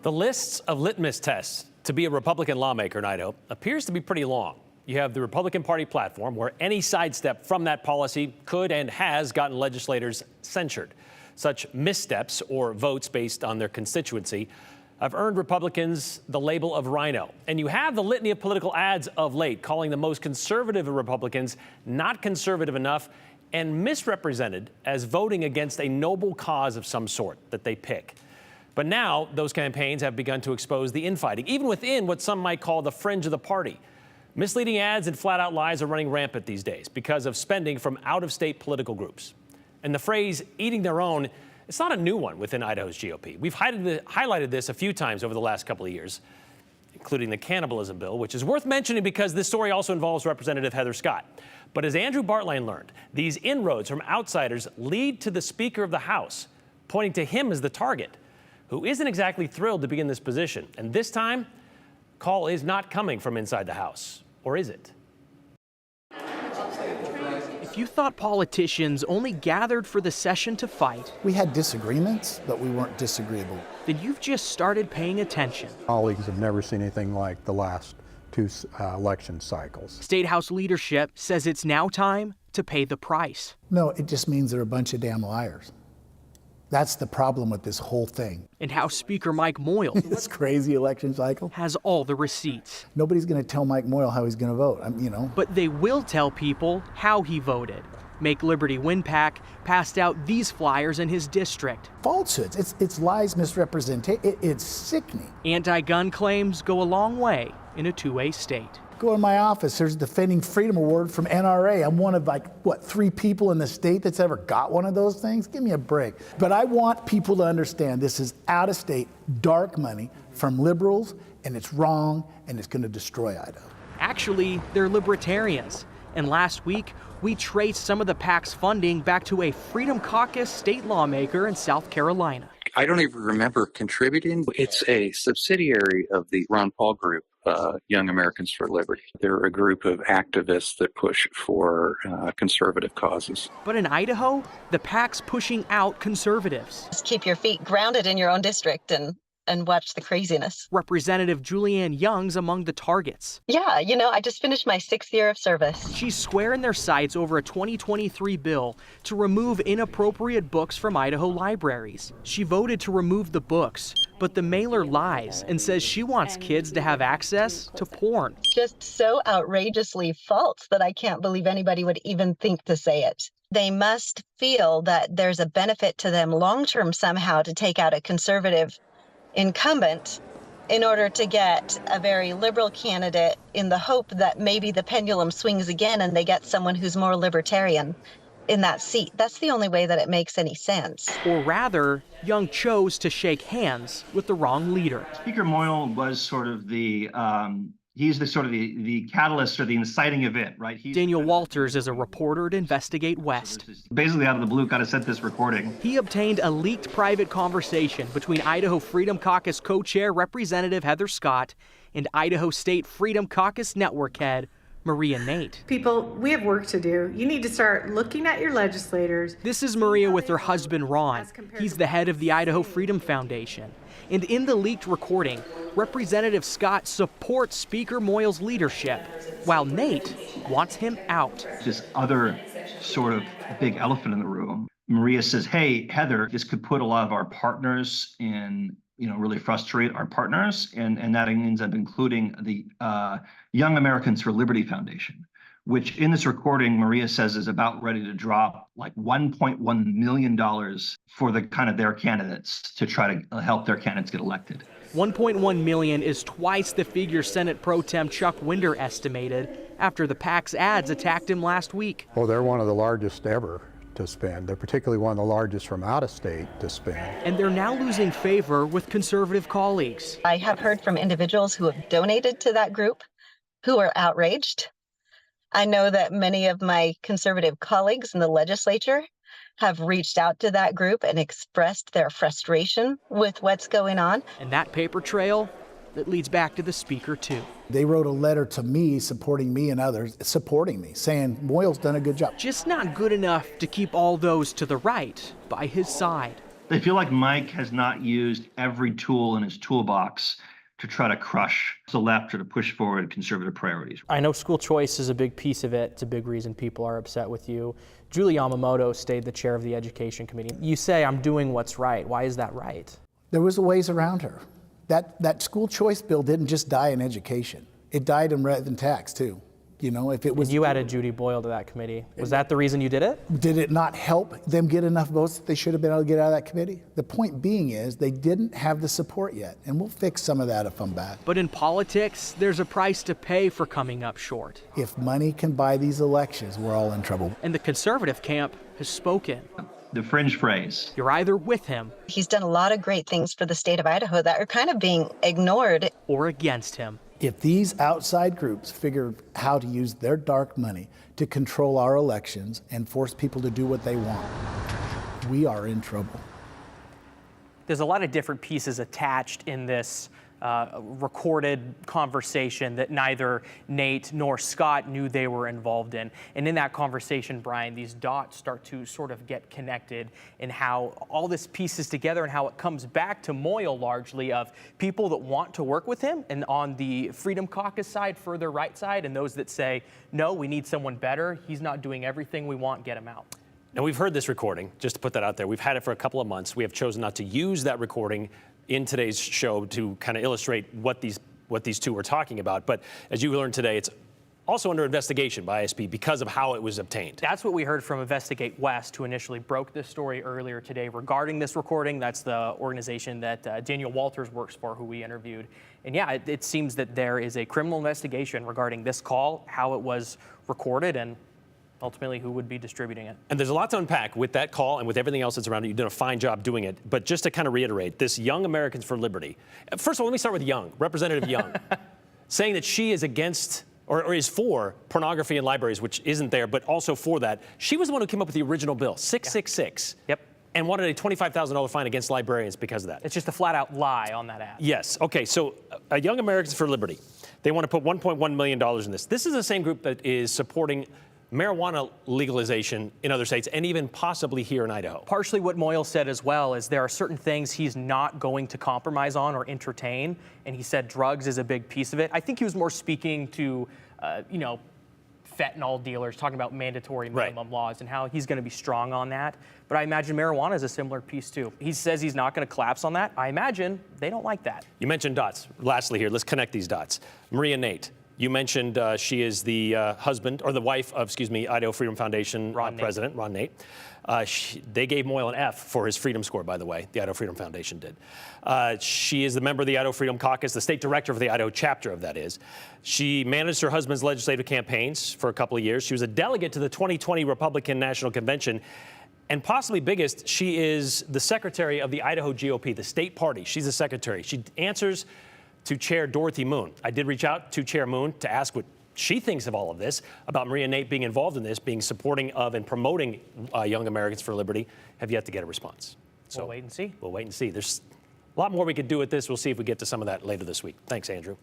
The lists of litmus tests to be a Republican lawmaker in Idaho appears to be pretty long. You have the Republican Party platform, where any sidestep from that policy could and has gotten legislators censured. Such missteps or votes based on their constituency have earned Republicans the label of rhino. And you have the litany of political ads of late calling the most conservative of Republicans not conservative enough and misrepresented as voting against a noble cause of some sort that they pick. But now those campaigns have begun to expose the infighting, even within what some might call the fringe of the party. Misleading ads and flat-out lies are running rampant these days because of spending from out-of-state political groups. And the phrase eating their own, it's not a new one within Idaho's GOP. We've highlighted this a few times over the last couple of years, including the cannibalism bill, which is worth mentioning because this story also involves Representative Heather Scott. But as Andrew Bartlein learned, these inroads from outsiders lead to the Speaker of the House pointing to him as the target, who isn't exactly thrilled to be in this position. And this time, call is not coming from inside the House. Or is it? If you thought politicians only gathered for the session to fight, we had disagreements, but we weren't disagreeable. Then you've just started paying attention. Colleagues have never seen anything like the last two election cycles. State House leadership says it's now time to pay the price. No, it just means they're a bunch of damn liars. That's the problem with this whole thing. And House Speaker Mike Moyle this crazy election cycle has all the receipts. Nobody's going to tell Mike Moyle how he's going to vote, But they will tell people how he voted. Make Liberty WinPAC passed out these flyers in his district. Falsehoods, it's lies, misrepresentation, it's sickening. Anti-gun claims go a long way in a two-way state. Go in my office, there's a Defending Freedom Award from NRA. I'm one of 3 people in the state that's ever got one of those things? Give me a break. But I want people to understand this is out-of-state, dark money from liberals, and it's wrong, and it's going to destroy Idaho. Actually, they're libertarians. And last week, we traced some of the PAC's funding back to a Freedom Caucus state lawmaker in South Carolina. I don't even remember contributing. It's a subsidiary of the Ron Paul group, Young Americans for Liberty. They're a group of activists that push for conservative causes. But in Idaho, the PAC's pushing out conservatives. Just keep your feet grounded in your own district and watch the craziness. Representative Julianne Young's among the targets. Yeah, I just finished my 6th year of service. She's squaring their sights over a 2023 bill to remove inappropriate books from Idaho libraries. She voted to remove the books, but the mailer lies and says she wants kids to have access to porn. Just so outrageously false that I can't believe anybody would even think to say it. They must feel that there's a benefit to them long-term somehow to take out a conservative incumbent in order to get a very liberal candidate in the hope that maybe the pendulum swings again and they get someone who's more libertarian in that seat. That's the only way that it makes any sense. Or rather, Young chose to shake hands with the wrong leader. Speaker Moyle was sort of the catalyst or the inciting event, right? Daniel Walters is a reporter to Investigate West. Basically out of the blue, got to set this recording. He obtained a leaked private conversation between Idaho Freedom Caucus co-chair Representative Heather Scott and Idaho State Freedom Caucus network head Maria Nate. People, we have work to do. You need to start looking at your legislators. This is Maria with her husband Ron. He's the head of the Idaho Freedom Foundation. And in the leaked recording, Representative Scott supports Speaker Moyle's leadership, while Nate wants him out. This other sort of big elephant in the room. Maria says, hey, Heather, this could put a lot of our partners in, really frustrate our partners. And that ends up including the Young Americans for Liberty Foundation, which in this recording, Maria says is about ready to drop like $1.1 million for their candidates to try to help their candidates get elected. $1.1 million is twice the figure Senate Pro Tem Chuck Winder estimated after the PAC's ads attacked him last week. Well, they're one of the largest ever to spend. They're particularly one of the largest from out of state to spend. And they're now losing favor with conservative colleagues. I have heard from individuals who have donated to that group who are outraged. I know that many of my conservative colleagues in the legislature have reached out to that group and expressed their frustration with what's going on. And that paper trail, that leads back to the speaker, too. They wrote a letter to me, supporting me and others, supporting me, saying Moyle's done a good job. Just not good enough to keep all those to the right by his side. I feel like Mike has not used every tool in his toolbox to try to crush the left or to push forward conservative priorities. I know school choice is a big piece of it. It's a big reason people are upset with you. Julie Yamamoto stayed the chair of the Education Committee. You say, I'm doing what's right. Why is that right? There was ways around her. That school choice bill didn't just die in education. It died in revenue and tax too. You know, if it was. You added Judy Boyle to that committee. Was that the reason you did it? Did it not help them get enough votes that they should have been able to get out of that committee? The point being is they didn't have the support yet, and we'll fix some of that if I'm back. But in politics, there's a price to pay for coming up short. If money can buy these elections, we're all in trouble. And the conservative camp has spoken. The fringe phrase. You're either with him. He's done a lot of great things for the state of Idaho that are kind of being ignored. Or against him. If these outside groups figure how to use their dark money to control our elections and force people to do what they want, we are in trouble. There's a lot of different pieces attached in this recorded conversation that neither Nate nor Scott knew they were involved in. And in that conversation, Brian, these dots start to sort of get connected in how all this pieces together and how it comes back to Moyle largely of people that want to work with him and on the Freedom Caucus side, further right side, and those that say, no, we need someone better. He's not doing everything we want. Get him out. Now, we've heard this recording, just to put that out there. We've had it for a couple of months. We have chosen not to use that recording in today's show to kind of illustrate what these two were talking about. But as you learned today, it's also under investigation by ISP because of how it was obtained. That's what we heard from Investigate West, who initially broke this story earlier today regarding this recording. That's the organization that Daniel Walters works for, who we interviewed. And yeah, it seems that there is a criminal investigation regarding this call, how it was recorded, and ultimately who would be distributing it. And there's a lot to unpack with that call and with everything else that's around it. You've done a fine job doing it. But just to kind of reiterate, this Young Americans for Liberty. First of all, let me start with Young, Representative Young, saying that she is against or is for pornography in libraries, which isn't there, but also for that. She was the one who came up with the original bill, 666. Yep. And wanted a $25,000 fine against librarians because of that. It's just a flat-out lie on that ad. Yes. Okay, so Young Americans for Liberty, they want to put $1.1 million in this. This is the same group that is supporting marijuana legalization in other states and even possibly here in Idaho. Partially what Moyle said as well is there are certain things he's not going to compromise on or entertain, and he said drugs is a big piece of it. I think he was more speaking to, fentanyl dealers, talking about mandatory minimum laws and how he's going to be strong on that. But I imagine marijuana is a similar piece too. He says he's not going to collapse on that. I imagine they don't like that. You mentioned dots. Lastly here, let's connect these dots. Maria Nate. You mentioned she is the husband or the wife of, Idaho Freedom Foundation president, Ron Nate. They gave Moyle an F for his freedom score, by the way. The Idaho Freedom Foundation did. She is the member of the Idaho Freedom Caucus, the state director for the Idaho chapter of that is. She managed her husband's legislative campaigns for a couple of years. She was a delegate to the 2020 Republican National Convention. And possibly biggest, she is the secretary of the Idaho GOP, the state party. She's the secretary. She answers to Chair Dorothy Moon. I did reach out to Chair Moon to ask what she thinks of all of this, about Maria Nate being involved in this, being supporting of and promoting Young Americans for Liberty. Have yet to get a response. So we'll wait and see. We'll wait and see. There's a lot more we could do with this. We'll see if we get to some of that later this week. Thanks, Andrew.